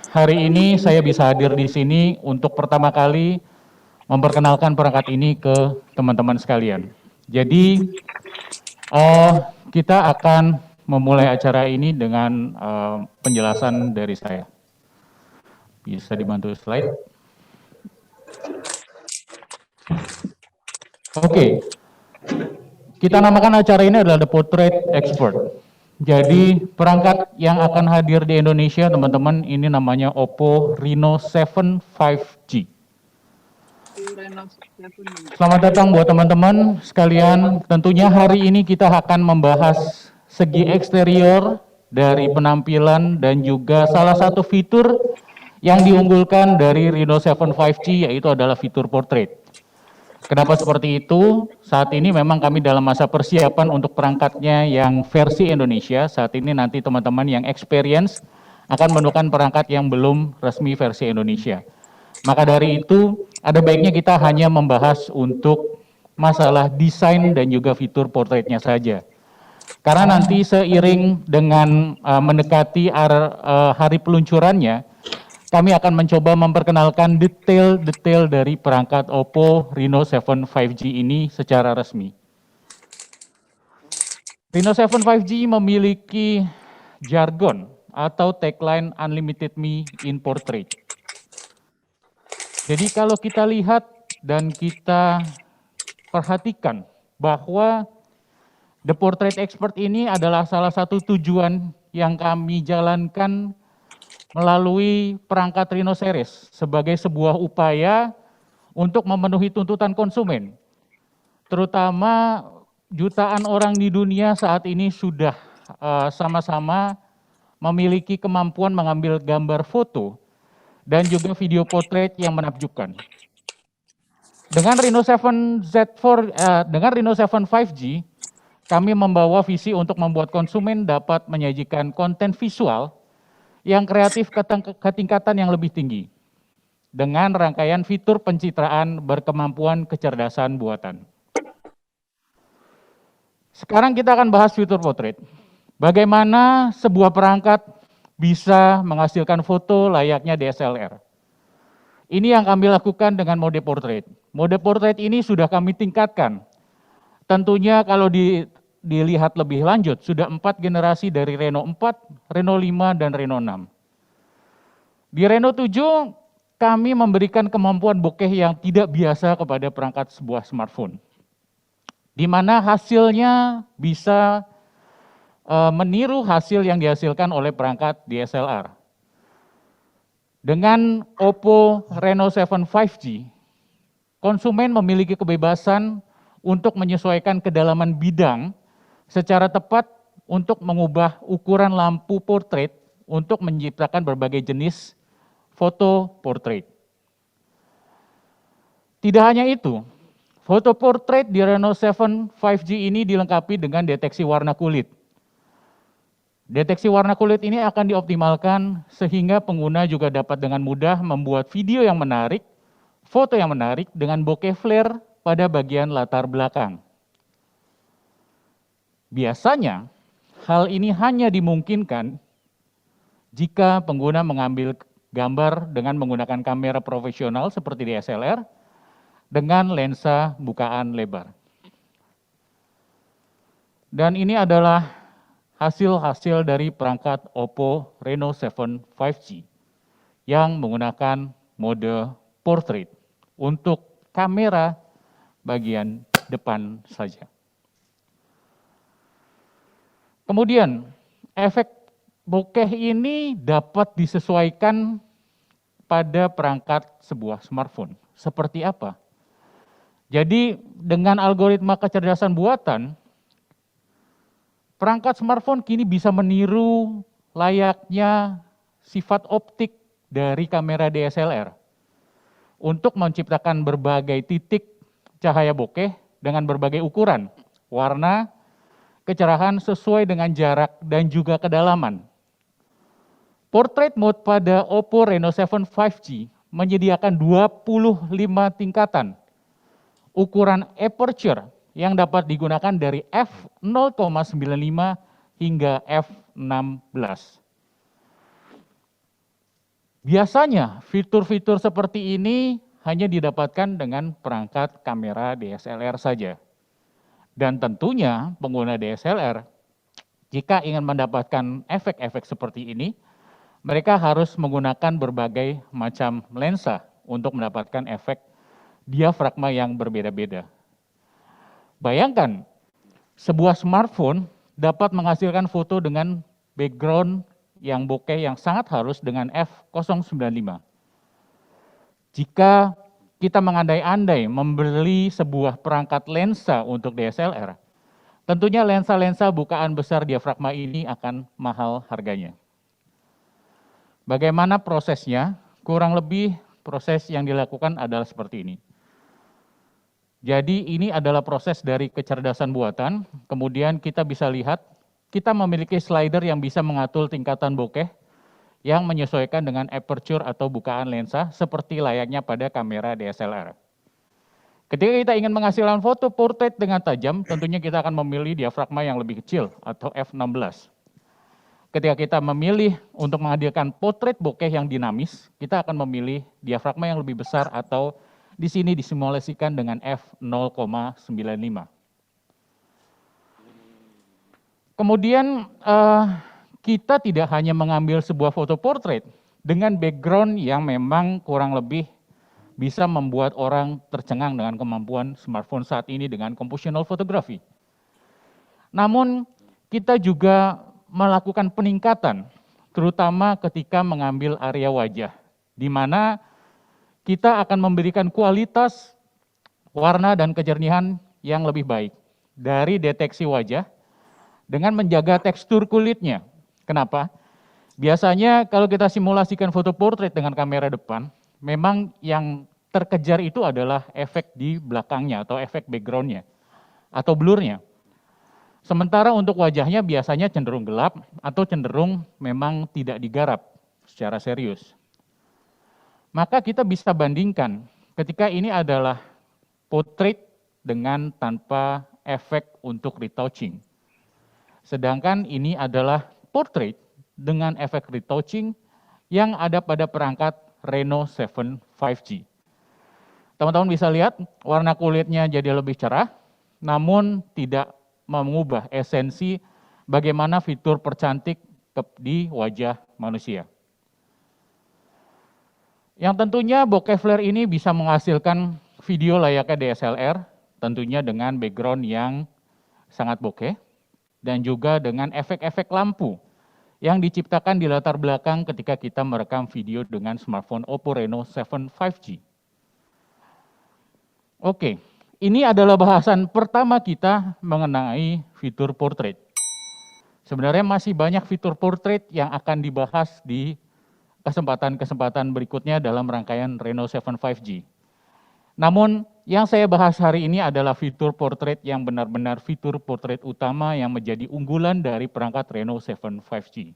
hari ini saya bisa hadir di sini untuk pertama kali memperkenalkan perangkat ini ke teman-teman sekalian. Jadi kita akan memulai acara ini dengan penjelasan dari saya. Bisa dibantu slide? Oke. Kita namakan acara ini adalah The Portrait Expert. Jadi perangkat yang akan hadir di Indonesia teman-teman ini namanya Oppo Reno 7 5G. Selamat datang buat teman-teman sekalian. Tentunya hari ini kita akan membahas segi eksterior dari penampilan dan juga salah satu fitur yang diunggulkan dari Reno 7 5G yaitu adalah fitur portrait. Kenapa seperti itu? Saat ini memang kami dalam masa persiapan untuk perangkatnya yang versi Indonesia. Saat ini nanti teman-teman yang experience akan menemukan perangkat yang belum resmi versi Indonesia. Maka dari itu, ada baiknya kita hanya membahas untuk masalah desain dan juga fitur portraitnya saja. Karena nanti seiring dengan mendekati hari peluncurannya, kami akan mencoba memperkenalkan detail-detail dari perangkat Oppo Reno 7 5G ini secara resmi. Reno 7 5G memiliki jargon atau tagline Unlimited Me in Portrait. Jadi kalau kita lihat dan kita perhatikan bahwa The Portrait Expert ini adalah salah satu tujuan yang kami jalankan melalui perangkat Reno Series sebagai sebuah upaya untuk memenuhi tuntutan konsumen. Terutama jutaan orang di dunia saat ini sudah sama-sama memiliki kemampuan mengambil gambar foto dan juga video portrait yang menakjubkan. Dengan Reno 7 5G, kami membawa visi untuk membuat konsumen dapat menyajikan konten visual yang kreatif ke tingkatan yang lebih tinggi dengan rangkaian fitur pencitraan berkemampuan kecerdasan buatan. Sekarang kita akan bahas fitur portrait. Bagaimana sebuah perangkat bisa menghasilkan foto layaknya DSLR. Ini yang kami lakukan dengan mode portrait. Mode portrait ini sudah kami tingkatkan. Tentunya kalau dilihat lebih lanjut, sudah 4 generasi dari Reno 4, Reno 5, dan Reno 6. Di Reno 7, kami memberikan kemampuan bokeh yang tidak biasa kepada perangkat sebuah smartphone. Di mana hasilnya bisa meniru hasil yang dihasilkan oleh perangkat DSLR. Dengan Oppo Reno 7 5G, konsumen memiliki kebebasan untuk menyesuaikan kedalaman bidang secara tepat untuk mengubah ukuran lampu portrait untuk menciptakan berbagai jenis foto portrait. Tidak hanya itu, foto portrait di Reno 7 5G ini dilengkapi dengan deteksi warna kulit. Deteksi warna kulit ini akan dioptimalkan sehingga pengguna juga dapat dengan mudah membuat video yang menarik, foto yang menarik dengan bokeh flare pada bagian latar belakang. Biasanya, hal ini hanya dimungkinkan jika pengguna mengambil gambar dengan menggunakan kamera profesional seperti DSLR dengan lensa bukaan lebar. Dan ini adalah hasil-hasil dari perangkat Oppo Reno 7 5G yang menggunakan mode portrait untuk kamera bagian depan saja. Kemudian, efek bokeh ini dapat disesuaikan pada perangkat sebuah smartphone. Seperti apa? Jadi, dengan algoritma kecerdasan buatan, perangkat smartphone kini bisa meniru layaknya sifat optik dari kamera DSLR untuk menciptakan berbagai titik cahaya bokeh dengan berbagai ukuran, warna, kecerahan sesuai dengan jarak dan juga kedalaman. Portrait mode pada Oppo Reno 7 5G menyediakan 25 tingkatan ukuran aperture yang dapat digunakan dari f0,95 hingga f16. Biasanya fitur-fitur seperti ini hanya didapatkan dengan perangkat kamera DSLR saja. Dan tentunya pengguna DSLR jika ingin mendapatkan efek-efek seperti ini, mereka harus menggunakan berbagai macam lensa untuk mendapatkan efek diafragma yang berbeda-beda. Bayangkan, sebuah smartphone dapat menghasilkan foto dengan background yang bokeh yang sangat halus dengan f/0.95. Jika kita mengandai-andai membeli sebuah perangkat lensa untuk DSLR, tentunya lensa-lensa bukaan besar diafragma ini akan mahal harganya. Bagaimana prosesnya? Kurang lebih proses yang dilakukan adalah seperti ini. Jadi ini adalah proses dari kecerdasan buatan, kemudian kita bisa lihat, kita memiliki slider yang bisa mengatur tingkatan bokeh yang menyesuaikan dengan aperture atau bukaan lensa seperti layaknya pada kamera DSLR. Ketika kita ingin menghasilkan foto portrait dengan tajam, tentunya kita akan memilih diafragma yang lebih kecil atau f/16. Ketika kita memilih untuk menghadirkan potret bokeh yang dinamis, kita akan memilih diafragma yang lebih besar atau di sini disimulasikan dengan f/0.95. Kemudian kita tidak hanya mengambil sebuah foto portrait dengan background yang memang kurang lebih bisa membuat orang tercengang dengan kemampuan smartphone saat ini dengan compositional photography. Namun kita juga melakukan peningkatan, terutama ketika mengambil area wajah, di mana kita akan memberikan kualitas warna dan kejernihan yang lebih baik dari deteksi wajah dengan menjaga tekstur kulitnya. Kenapa? Biasanya kalau kita simulasikan foto portrait dengan kamera depan, memang yang terkejar itu adalah efek di belakangnya atau efek backgroundnya atau blurnya. Sementara untuk wajahnya biasanya cenderung gelap atau cenderung memang tidak digarap secara serius. Maka kita bisa bandingkan ketika ini adalah portrait dengan tanpa efek untuk retouching. Sedangkan ini adalah portrait dengan efek retouching yang ada pada perangkat Reno 7 5G. Teman-teman bisa lihat warna kulitnya jadi lebih cerah, namun tidak mengubah esensi bagaimana fitur percantik di wajah manusia. Yang tentunya bokeh flare ini bisa menghasilkan video layaknya DSLR, tentunya dengan background yang sangat bokeh, dan juga dengan efek-efek lampu yang diciptakan di latar belakang ketika kita merekam video dengan smartphone Oppo Reno 7 5G. Oke. Ini adalah bahasan pertama kita mengenai fitur portrait. Sebenarnya masih banyak fitur portrait yang akan dibahas di kesempatan-kesempatan berikutnya dalam rangkaian Reno 7 5G. Namun yang saya bahas hari ini adalah fitur portrait yang benar-benar fitur portrait utama yang menjadi unggulan dari perangkat Reno 7 5G.